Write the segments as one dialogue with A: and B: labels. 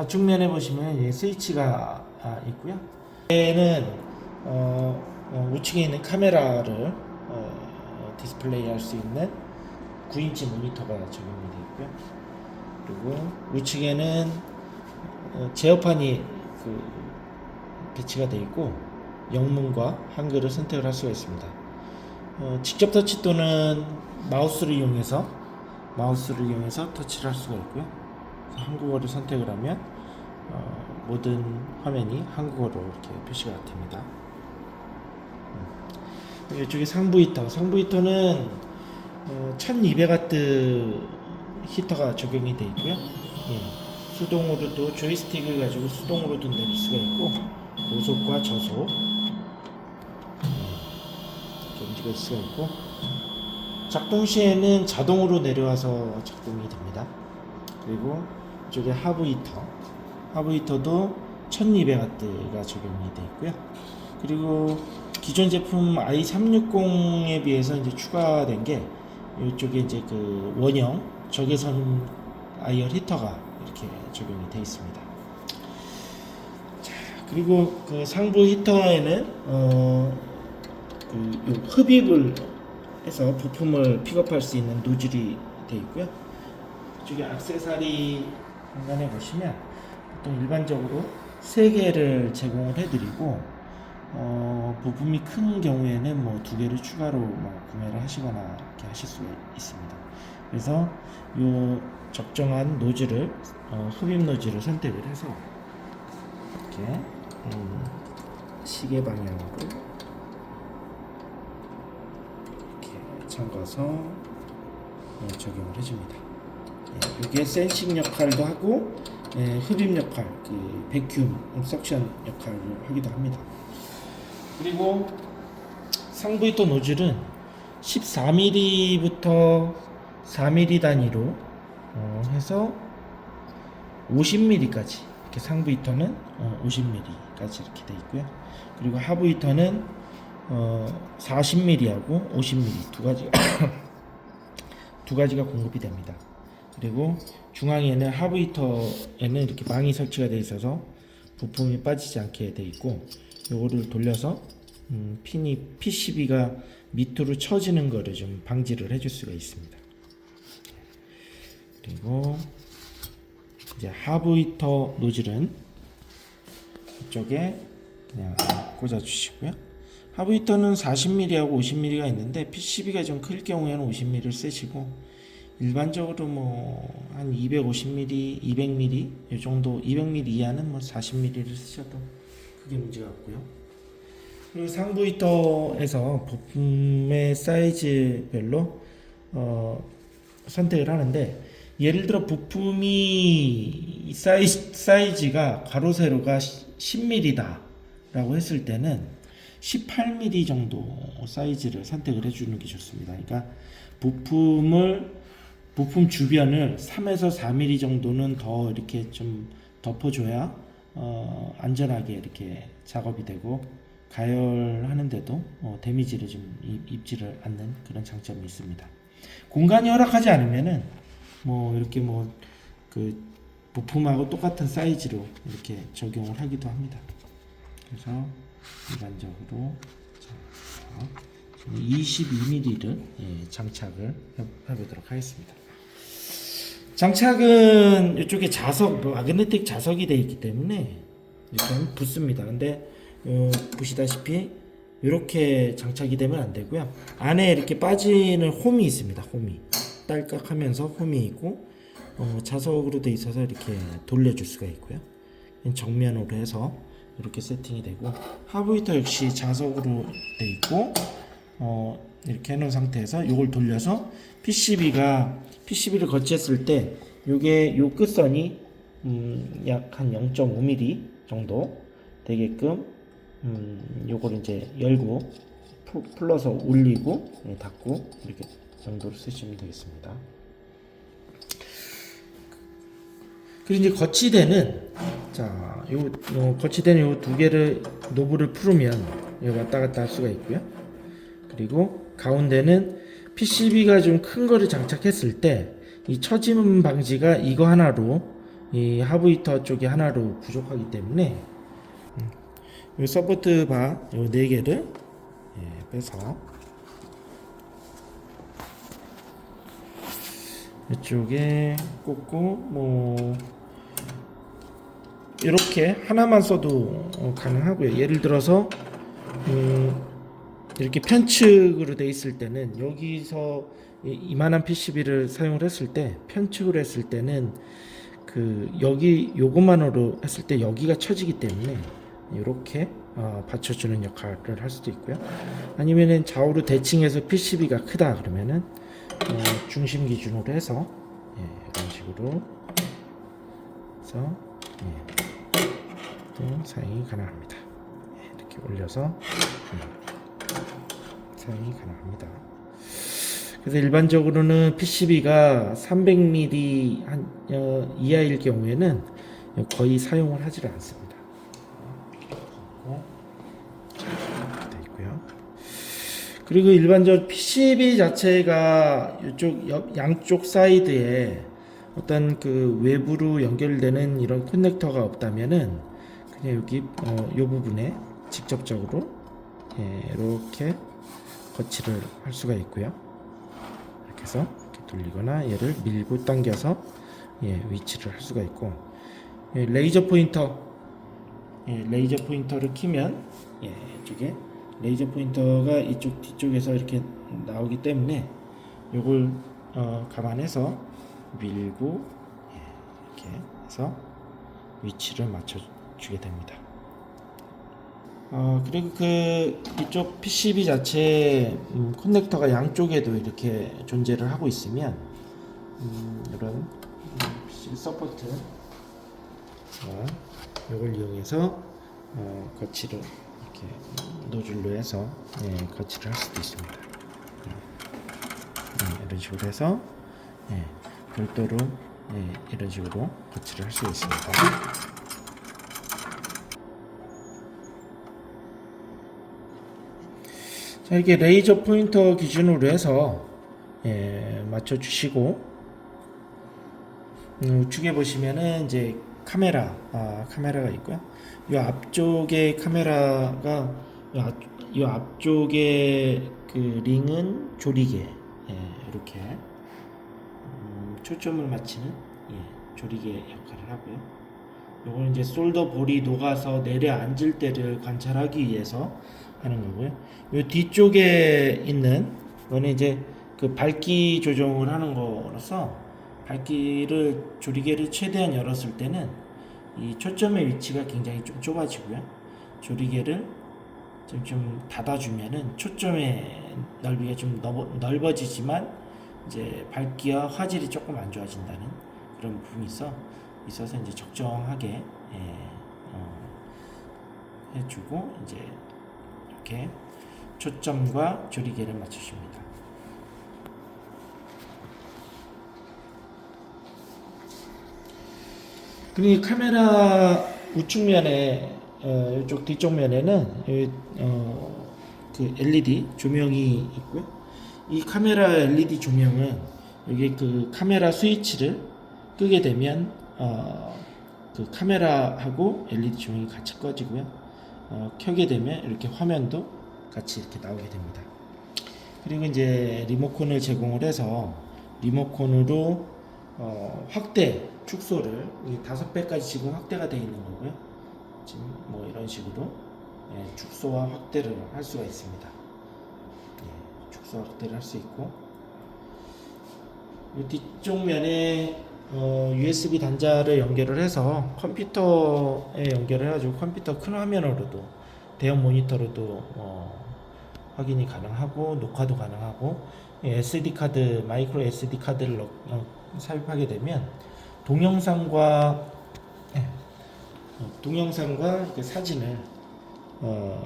A: 좌측면에 보시면 스위치가 있고요. 얘는 우측에 있는 카메라를 디스플레이 할 수 있는 9인치 모니터가 적용이 되어 있고요. 그리고 우측에는 제어판이 배치가 되어 있고 영문과 한글을 선택을 할 수가 있습니다. 직접 터치 또는 마우스를 이용해서 터치를 할 수가 있고요. 한국어를 선택을 하면 모든 화면이 한국어로 이렇게 표시가 됩니다. 이쪽에 상부 히터는 1200W 히터가 적용이 되어 있고요. 수동으로도 조이스틱을 가지고 수동으로도 내릴 수가 있고 고속과 저속 이렇게 움직일 수가 있고 작동 시에는 자동으로 내려와서 작동이 됩니다. 그리고 이쪽에 하부 히터도 1200W가 적용이 되어 있고요. 그리고 기존 제품 i360에 비해서 이제 추가된 게 이쪽에 이제 원형 적외선 IR 히터가 이렇게 적용이 되어 있습니다. 자, 그리고 상부 히터에는 흡입을 해서 부품을 픽업할 수 있는 노즐이 되어 있고요. 이쪽에 액세서리 공간에 보시면 보통 일반적으로 3개를 제공을 해드리고 부품이 큰 경우에는 뭐 2개를 추가로 구매를 하시거나 이렇게 하실 수 있습니다. 그래서 이 적정한 노즐을 흡입 노즐을 선택을 해서 이렇게 시계 방향으로 이렇게 잠가서 적용을 해줍니다. 이게 센싱 역할도 하고 흡입 역할, 베큐um, 석션 역할을 하기도 합니다. 그리고 상부 히터 노즐은 14mm부터 4mm 단위로 해서 50mm까지 이렇게 상부 히터는 50mm까지 이렇게 되어 있고요. 그리고 하부 히터는 40mm하고 50mm 두 가지가 공급이 됩니다. 그리고 중앙에는 하부 히터에는 이렇게 망이 설치가 되어 있어서 부품이 빠지지 않게 되어 있고 요거를 돌려서 핀이 PCB가 밑으로 쳐지는 거를 좀 방지를 해줄 수가 있습니다. 그리고 이제 하부 히터 노즐은 이쪽에 그냥 꽂아 주시고요. 하부 히터는 40mm하고 50mm가 있는데 PCB가 좀 클 경우에는 50mm를 쓰시고 일반적으로 뭐 한 250mm, 200mm 이 정도 200mm 이하는 뭐 40mm를 쓰셔도 크게 문제가 없고요. 그리고 상부 히터에서 부품의 사이즈별로 선택을 하는데 예를 들어 부품이 사이즈가 가로 세로가 10mm다 라고 했을 때는 18mm 정도 사이즈를 선택을 해주는 게 좋습니다. 그러니까 부품 주변을 3에서 4mm 정도는 더 이렇게 좀 덮어줘야 안전하게 이렇게 작업이 되고 가열하는데도 데미지를 좀 입지를 않는 그런 장점이 있습니다. 공간이 허락하지 않으면은 이렇게 부품하고 똑같은 사이즈로 이렇게 적용을 하기도 합니다. 그래서 일반적으로 22mm를 장착을 해보도록 하겠습니다. 장착은 이쪽에 마그네틱 자석이 되어 있기 때문에 이렇게 붙습니다. 근데 보시다시피 이렇게 장착이 되면 안 되고요. 안에 이렇게 빠지는 홈이 있습니다. 홈이 딸깍하면서 홈이 있고 자석으로 되어 있어서 이렇게 돌려줄 수가 있고요. 정면으로 해서 이렇게 세팅이 되고 하부 히터 역시 자석으로 되어 있고 이렇게 해놓은 상태에서 이걸 돌려서 PCB를 거치했을 때 요게 요 끝선이 약 한 0.5mm 정도 되게끔 요걸 이제 열고 풀러서 올리고 닫고 이렇게 정도로 쓰시면 되겠습니다. 그리고 이제 거치대는 거치대는 요 두 개를 노브를 풀으면 이거 왔다 갔다 할 수가 있고요. 그리고 가운데는 PCB가 좀 큰 거를 장착했을 때 이 처짐 방지가 이거 하나로 이 하부 히터 쪽이 하나로 부족하기 때문에 이 서포트 바 요 4개를 빼서 이쪽에 꽂고 뭐 이렇게 하나만 써도 가능하고요. 예를 들어서 이렇게 편측으로 돼 있을 때는 여기서 이만한 PCB를 사용을 했을 때 편측으로 했을 때는 그 여기 요것만으로 했을 때 여기가 처지기 때문에 이렇게 받쳐주는 역할을 할 수도 있고요. 아니면은 좌우로 대칭해서 PCB가 크다 그러면은 중심 기준으로 해서 이런 식으로 해서 또 사용이 가능합니다. 이렇게 올려서 사용이 가능합니다. 그래서 일반적으로는 PCB가 300mm 이하일 경우에는 거의 사용을 하지 않습니다. 되어 있고요. 그리고 일반적으로 PCB 자체가 이쪽 양쪽 사이드에 어떤 그 외부로 연결되는 이런 커넥터가 없다면은 그냥 여기 이 부분에 직접적으로 이렇게 거치를 할 수가 있고요. 이렇게 해서 이렇게 돌리거나 얘를 밀고 당겨서 위치를 할 수가 있고, 레이저 포인터, 레이저 포인터를 키면 이쪽에 레이저 포인터가 이쪽 뒤쪽에서 이렇게 나오기 때문에 이걸 감안해서 밀고 이렇게 해서 위치를 맞춰주게 됩니다. 그리고 그 이쪽 PCB 자체 커넥터가 양쪽에도 이렇게 존재를 하고 있으면 이런 PCB 서포트 이걸 이용해서 거치를 이렇게 노즐로 해서 거치를 할 수도 있습니다. 이런 식으로 해서 별도로 이런 식으로 거치를 할 수 있습니다. 자, 이렇게 레이저 포인터 기준으로 해서 맞춰 주시고, 우측에 보시면은 이제 카메라가 있고요. 이 앞쪽에 카메라가 이 앞쪽에 그 링은 조리개, 이렇게 초점을 맞추는 조리개 역할을 하고요. 요거는 이제 솔더 볼이 녹아서 내려앉을 때를 관찰하기 위해서 하는 거고요. 요 뒤쪽에 있는 거는 이제 그 밝기 조정을 하는 거라서 밝기를 조리개를 최대한 열었을 때는 이 초점의 위치가 굉장히 좀 좁아지고요. 조리개를 좀 닫아주면은 초점의 넓이가 좀 넓어지지만 이제 밝기와 화질이 조금 안 좋아진다는 그런 부분이 있어서 이제 적정하게 해주고 이제 이렇게 초점과 조리개를 맞추십니다. 그리고 카메라 우측면에 이쪽 뒤쪽 면에는 그 LED 조명이 있고요. 이 카메라 LED 조명은 여기 그 카메라 스위치를 끄게 되면 그 카메라하고 LED 조명이 같이 꺼지고요. 켜게 되면 이렇게 화면도 같이 이렇게 나오게 됩니다. 그리고 이제 리모컨을 제공을 해서 리모컨으로 확대 축소를 5배까지 지금 확대가 되어 있는 거고요. 지금 뭐 이런 식으로 축소와 확대를 할 수가 있습니다. 축소와 확대를 할 수 있고, 이 뒤쪽 면에 USB 단자를 연결을 해서 컴퓨터에 연결을 해가지고 컴퓨터 큰 화면으로도 대형 모니터로도 확인이 가능하고 녹화도 가능하고, SD 카드, 마이크로 SD 카드를 삽입하게 되면 동영상과 사진을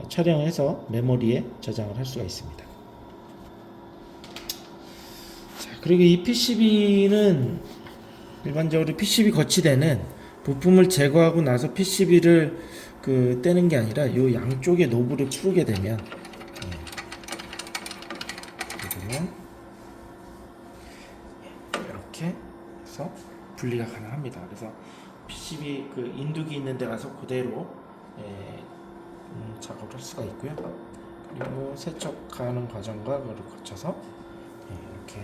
A: 촬영해서 메모리에 저장을 할 수가 있습니다. 자, 그리고 이 PCB는 일반적으로 PCB 거치대는 부품을 제거하고 나서 PCB를 떼는 게 아니라 이 양쪽에 노브를 풀게 되면 이렇게 해서 분리가 가능합니다. 그래서 PCB 그 인두기 있는 데 가서 그대로 작업을 할 수가 있고요. 그리고 세척하는 과정과 그걸 거쳐서 이렇게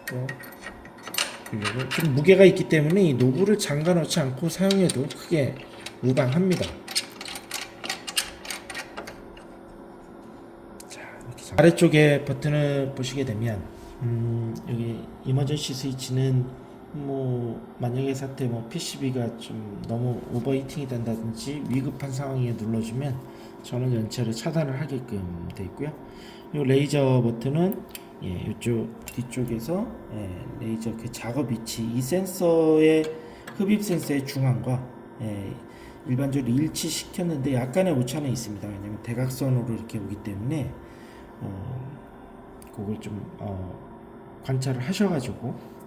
A: 또 그리고 좀 무게가 있기 때문에 이 노브를 잠가 놓지 않고 사용해도 크게 무방합니다. 자, 이렇게 아래쪽에 버튼을 보시게 되면 여기 이머전시 스위치는 뭐 만약의 사태 PCB가 좀 너무 오버히팅이 된다든지 위급한 상황에 눌러주면 전원 전체를 차단을 하게끔 되어 있고요. 이 레이저 버튼은 이쪽 뒤쪽에서 레이저 그 작업 위치, 이 센서의 흡입 센서의 중앙과 일반적으로 일치시켰는데 약간의 오차는 있습니다. 왜냐면 대각선으로 이렇게 오기 때문에 그걸 좀 관찰을 하셔가지고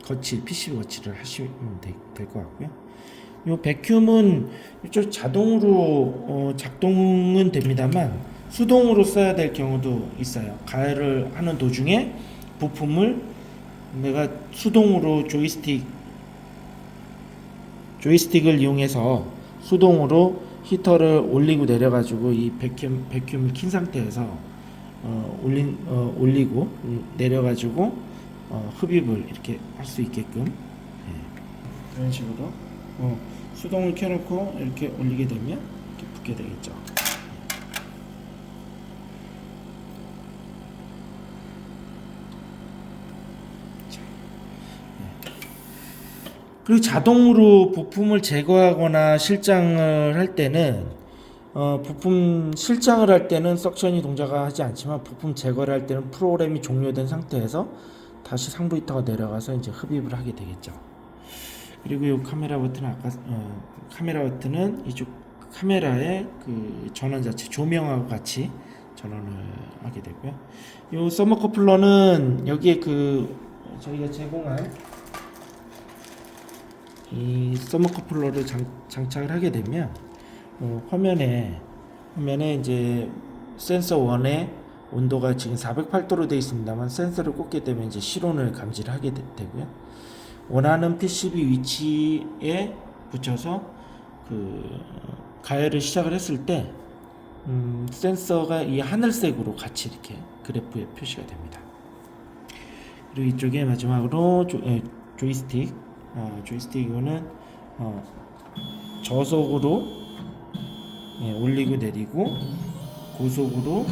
A: PCB 거치를 하시면 될 것 같고요. 이 백큐음은 이쪽 자동으로 작동은 됩니다만 수동으로 써야 될 경우도 있어요. 가열을 하는 도중에 부품을 내가 수동으로 조이스틱을 이용해서 수동으로 히터를 올리고 내려가지고 이 백큐음을 킨 상태에서 올리고 내려가지고 흡입을 이렇게 할 수 있게끔 이런 식으로 수동을 켜놓고 이렇게 올리게 되면 이렇게 붙게 되겠죠. 그리고 자동으로 부품을 제거하거나 실장을 할 때는 부품 실장을 할 때는 석션이 동작하지 않지만 부품 제거를 할 때는 프로그램이 종료된 상태에서 다시 상부 히터가 내려가서 이제 흡입을 하게 되겠죠. 그리고 이 카메라 버튼은 카메라 버튼은 이쪽 카메라의 그 전원 자체 조명하고 같이 전원을 하게 되고요. 이 서머커플러는 여기에 저희가 제공한 이 서머커플러를 장착을 하게 되면 화면에 이제 센서 1의 온도가 지금 408도로 되어 있습니다만 센서를 꽂게 되면 이제 실온을 감지를 하게 되고요. 원하는 PCB 위치에 붙여서 가열을 시작을 했을 때 센서가 이 하늘색으로 같이 이렇게 그래프에 표시가 됩니다. 그리고 이쪽에 마지막으로 조이스틱 이거는 저속으로 올리고 내리고 고속으로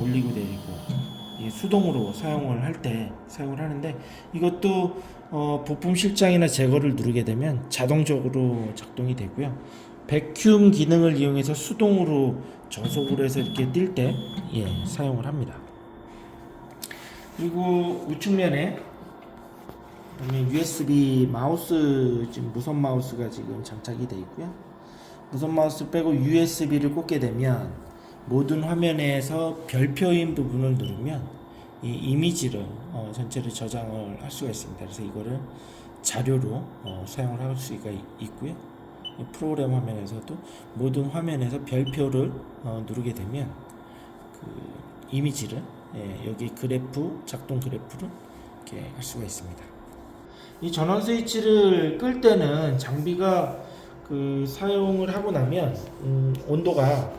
A: 올리고 내리고 수동으로 사용을 하는데 이것도 부품 실장이나 제거를 누르게 되면 자동적으로 작동이 되고요. 백큐음 기능을 이용해서 수동으로 저속으로 해서 이렇게 뛸 때 사용을 합니다. 그리고 우측면에 USB 마우스, 지금 무선 마우스가 지금 장착이 되어 있고요. 무선 마우스 빼고 USB를 꽂게 되면 모든 화면에서 별표인 부분을 누르면 이 이미지를 전체를 저장을 할 수가 있습니다. 그래서 이거를 자료로 사용을 할 수가 있고요. 프로그램 화면에서도 모든 화면에서 별표를 누르게 되면 그 이미지를 여기 작동 그래프를 이렇게 할 수가 있습니다. 이 전원 스위치를 끌 때는 장비가 사용을 하고 나면 온도가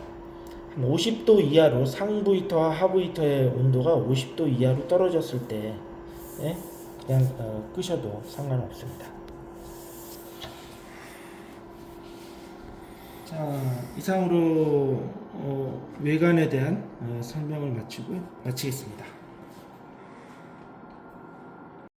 A: 한 50도 이하로 상부 히터와 하부 히터의 온도가 50도 이하로 떨어졌을 때 그냥 끄셔도 상관없습니다. 자, 이상으로 외관에 대한 설명을 마치겠습니다.